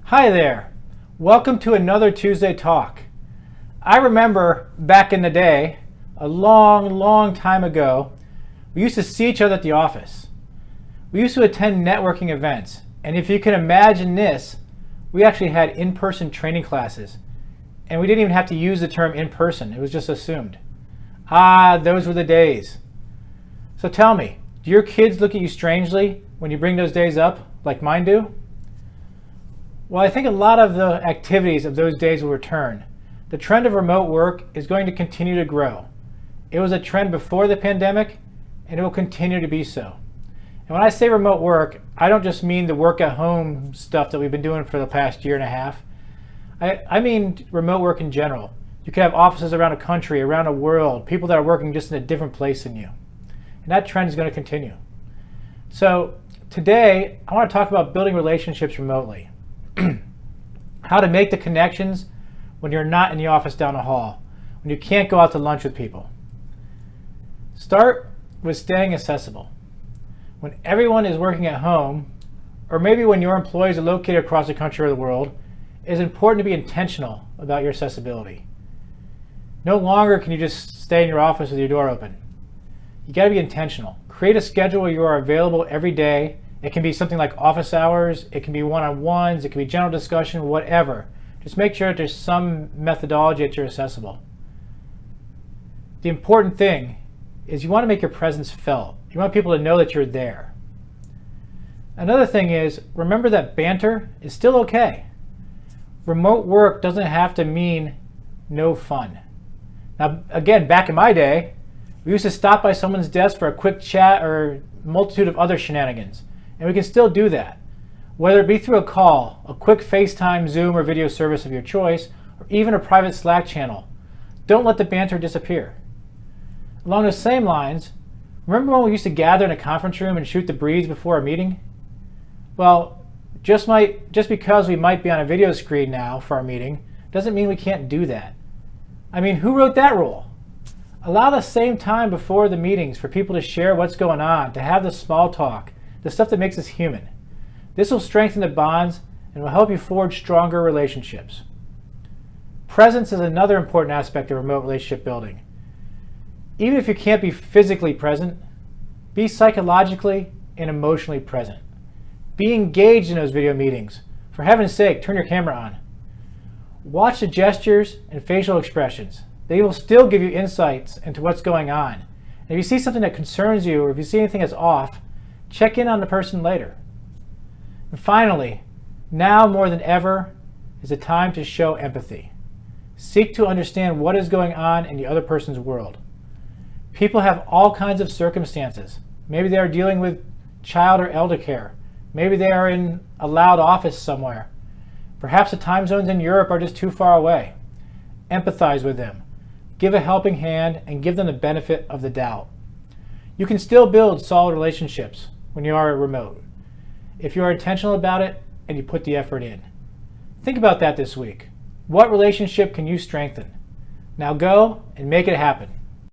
Hi there. Welcome to another Tuesday Talk. I remember back in the day, a long time ago, we used to see each other at the office. We used to attend networking events, and if you can imagine this, we actually had in-person training classes, and we didn't even have to use the term in-person, it was just assumed. Those were the days. So tell me, do your kids look at you strangely when you bring those days up, like mine do? Well, I think a lot of the activities of those days will return. The trend of remote work is going to continue to grow. It was a trend before the pandemic, and it will continue to be so. And when I say remote work, I don't just mean the work at home stuff that we've been doing for the past year and a half. I mean remote work in general. You could have offices around a country, around the world, people that are working just in a different place than you. And that trend is going to continue. So today, I want to talk about building relationships remotely. How to make the connections when you're not in the office down the hall, when you can't go out to lunch with people. Start with staying accessible. When everyone is working at home, or maybe when your employees are located across the country or the world, it is important to be intentional about your accessibility. No longer can you just stay in your office with your door open. You got to be intentional. Create a schedule where you are available every day. It can be something like office hours, it can be one-on-ones, it can be general discussion, whatever. Just make sure that there's some methodology that you're accessible. The important thing is you want to make your presence felt. You want people to know that you're there. Another thing is, remember that banter is still okay. Remote work doesn't have to mean no fun. Now, again, back in my day, we used to stop by someone's desk for a quick chat or a multitude of other shenanigans. And we can still do that, whether it be through a call, a quick FaceTime, Zoom, or video service of your choice, or even a private Slack channel. Don't let the banter disappear. Along those same lines, remember when we used to gather in a conference room and shoot the breeze before a meeting? Well, just because we might be on a video screen now for our meeting, doesn't mean we can't do that. I mean, who wrote that rule? Allow the same time before the meetings for people to share what's going on, to have the small talk, the stuff that makes us human. This will strengthen the bonds and will help you forge stronger relationships. Presence is another important aspect of remote relationship building. Even if you can't be physically present, be psychologically and emotionally present. Be engaged in those video meetings. For heaven's sake, turn your camera on. Watch the gestures and facial expressions. They will still give you insights into what's going on. And if you see something that concerns you, or if you see anything that's off, check in on the person later. And finally, now more than ever is a time to show empathy. Seek to understand what is going on in the other person's world. People have all kinds of circumstances. Maybe they are dealing with child or elder care. Maybe they are in a loud office somewhere. Perhaps the time zones in Europe are just too far away. Empathize with them. Give a helping hand and give them the benefit of the doubt. You can still build solid relationships when you are remote, if you are intentional about it and you put the effort in. Think about that this week. What relationship can you strengthen? Now go and make it happen.